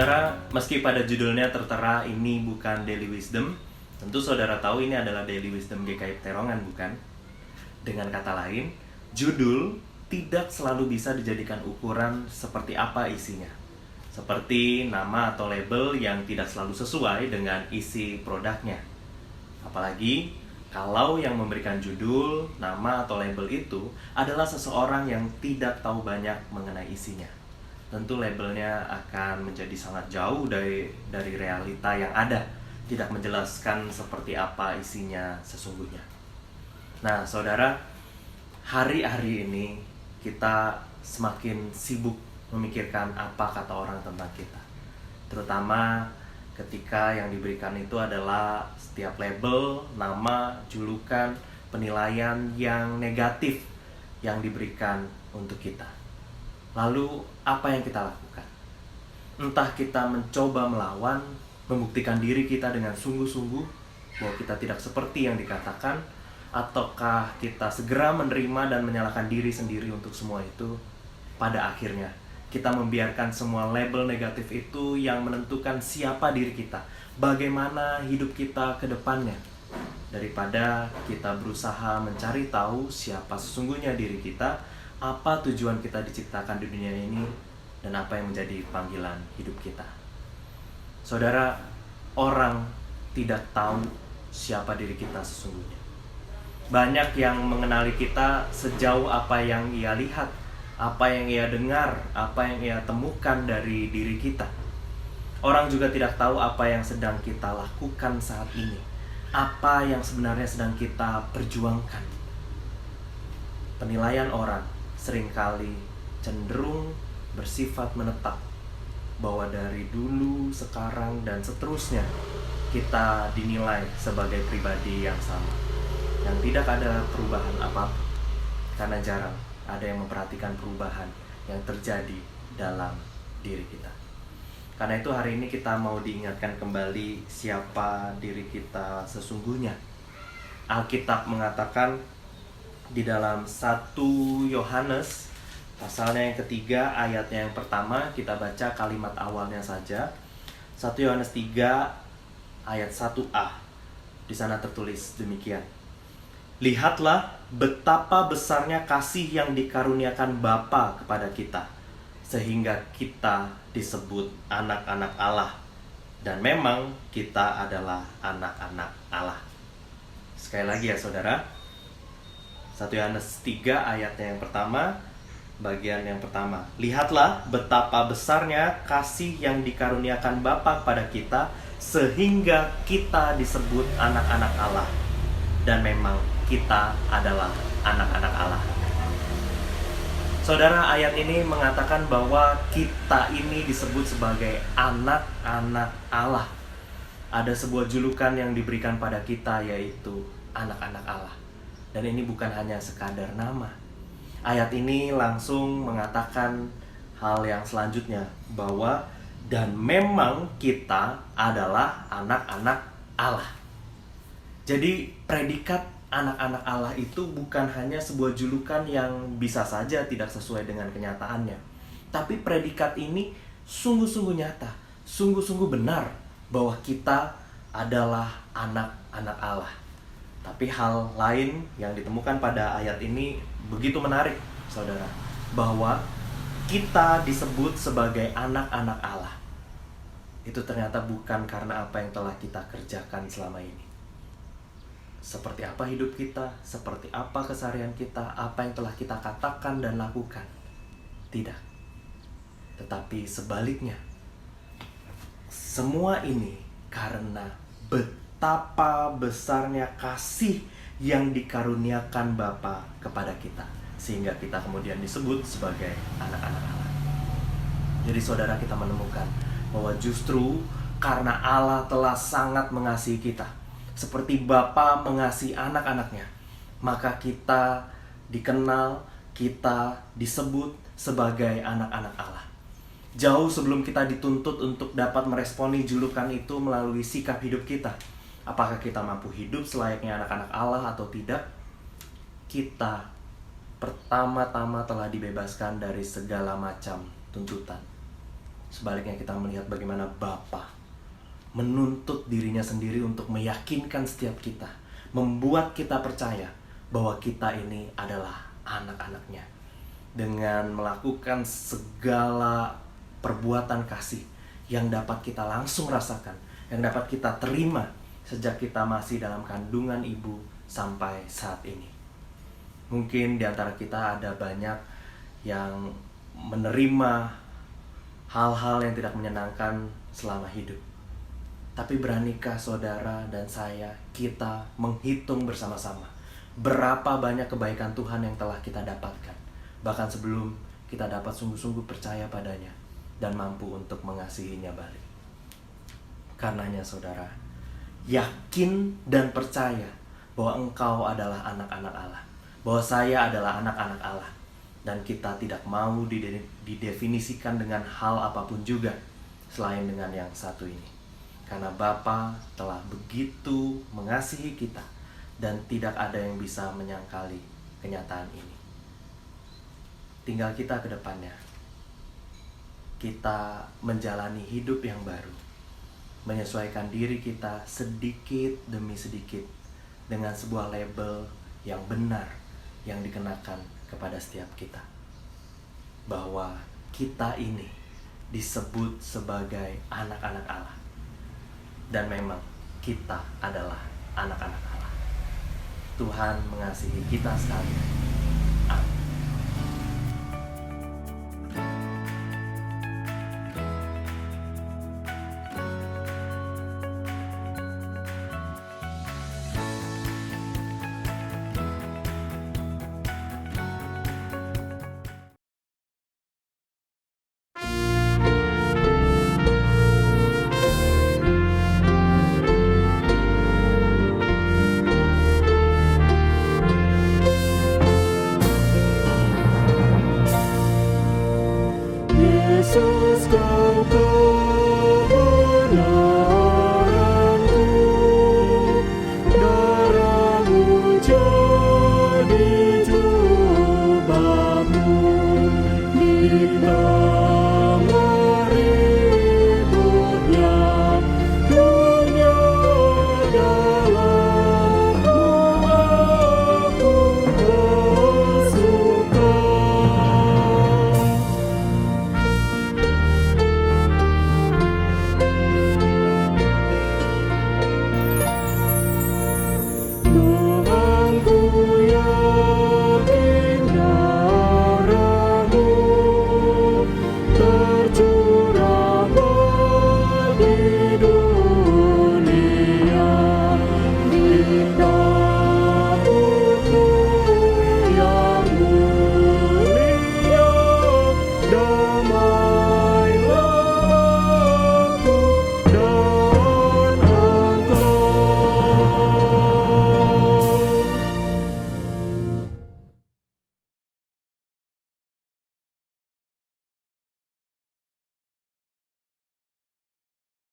Saudara, meski pada judulnya tertera ini bukan Daily Wisdom, tentu saudara tahu ini adalah Daily Wisdom GKI Peterongan, bukan? Dengan kata lain, judul tidak selalu bisa dijadikan ukuran seperti apa isinya. Seperti nama atau label yang tidak selalu sesuai dengan isi produknya. Apalagi kalau yang memberikan judul, nama, atau label itu adalah seseorang yang tidak tahu banyak mengenai isinya. Tentu labelnya akan menjadi sangat jauh dari realita yang ada, tidak menjelaskan seperti apa isinya sesungguhnya. Nah, saudara, hari-hari ini kita semakin sibuk memikirkan apa kata orang tentang kita. Terutama ketika yang diberikan itu adalah setiap label, nama, julukan, penilaian yang negatif yang diberikan untuk kita. Lalu apa yang kita lakukan? Entah kita mencoba melawan, membuktikan diri kita dengan sungguh-sungguh bahwa kita tidak seperti yang dikatakan, ataukah kita segera menerima dan menyalahkan diri sendiri untuk semua itu. Pada akhirnya kita membiarkan semua label negatif itu yang menentukan siapa diri kita, bagaimana hidup kita ke depannya, daripada kita berusaha mencari tahu siapa sesungguhnya diri kita, apa tujuan kita diciptakan di dunia ini, dan apa yang menjadi panggilan hidup kita. Saudara, orang tidak tahu siapa diri kita sesungguhnya. Banyak yang mengenali kita sejauh apa yang ia lihat, apa yang ia dengar, apa yang ia temukan dari diri kita. Orang juga tidak tahu apa yang sedang kita lakukan saat ini, apa yang sebenarnya sedang kita perjuangkan. Penilaian orang seringkali cenderung bersifat menetap, bahwa dari dulu, sekarang, dan seterusnya kita dinilai sebagai pribadi yang sama, yang tidak ada perubahan apapun, karena jarang ada yang memperhatikan perubahan yang terjadi dalam diri kita. Karena itu hari ini kita mau diingatkan kembali siapa diri kita sesungguhnya. Alkitab mengatakan di dalam 1 Yohanes pasalnya yang ketiga, ayatnya yang pertama, kita baca kalimat awalnya saja. 1 Yohanes 3 ayat 1a. Di sana tertulis demikian. Lihatlah betapa besarnya kasih yang dikaruniakan Bapa kepada kita, sehingga kita disebut anak-anak Allah. Dan memang kita adalah anak-anak Allah. Sekali lagi ya saudara, 1 Yohanes 3 ayatnya yang pertama, bagian yang pertama. Lihatlah betapa besarnya kasih yang dikaruniakan Bapa kepada kita, sehingga kita disebut anak-anak Allah. Dan memang kita adalah anak-anak Allah. Saudara, ayat ini mengatakan bahwa kita ini disebut sebagai anak-anak Allah. Ada sebuah julukan yang diberikan pada kita, yaitu anak-anak Allah. Dan ini bukan hanya sekadar nama. Ayat ini langsung mengatakan hal yang selanjutnya, bahwa dan memang kita adalah anak-anak Allah. Jadi predikat anak-anak Allah itu bukan hanya sebuah julukan yang bisa saja tidak sesuai dengan kenyataannya. Tapi predikat ini sungguh-sungguh nyata, sungguh-sungguh benar bahwa kita adalah anak-anak Allah. Tapi hal lain yang ditemukan pada ayat ini begitu menarik, saudara, bahwa kita disebut sebagai anak-anak Allah. Itu ternyata bukan karena apa yang telah kita kerjakan selama ini. Seperti apa hidup kita, seperti apa keseharian kita, apa yang telah kita katakan dan lakukan. Tidak. Tetapi sebaliknya, semua ini karena betapa besarnya kasih yang dikaruniakan Bapa kepada kita, sehingga kita kemudian disebut sebagai anak-anak Allah. Jadi saudara, kita menemukan bahwa justru karena Allah telah sangat mengasihi kita, seperti Bapa mengasihi anak-anaknya, maka kita dikenal, kita disebut sebagai anak-anak Allah. Jauh sebelum kita dituntut untuk dapat meresponi julukan itu melalui sikap hidup kita, apakah kita mampu hidup selayaknya anak-anak Allah atau tidak, kita pertama-tama telah dibebaskan dari segala macam tuntutan. Sebaliknya kita melihat bagaimana Bapa menuntut dirinya sendiri untuk meyakinkan setiap kita, membuat kita percaya bahwa kita ini adalah anak-anaknya, dengan melakukan segala perbuatan kasih yang dapat kita langsung rasakan, yang dapat kita terima sejak kita masih dalam kandungan ibu sampai saat ini. Mungkin di antara kita ada banyak yang menerima hal-hal yang tidak menyenangkan selama hidup. Tapi beranikah saudara dan saya, kita menghitung bersama-sama berapa banyak kebaikan Tuhan yang telah kita dapatkan, bahkan sebelum kita dapat sungguh-sungguh percaya padanya dan mampu untuk mengasihinya balik. Karenanya saudara, yakin dan percaya bahwa engkau adalah anak-anak Allah, bahwa saya adalah anak-anak Allah, dan kita tidak mau didefinisikan dengan hal apapun juga selain dengan yang satu ini. Karena Bapa telah begitu mengasihi kita dan tidak ada yang bisa menyangkali kenyataan ini. Tinggal kita ke depannya, kita menjalani hidup yang baru, menyesuaikan diri kita sedikit demi sedikit dengan sebuah label yang benar yang dikenakan kepada setiap kita, bahwa kita ini disebut sebagai anak-anak Allah, dan memang kita adalah anak-anak Allah. Tuhan mengasihi kita sekalian. Amin. Yesus kau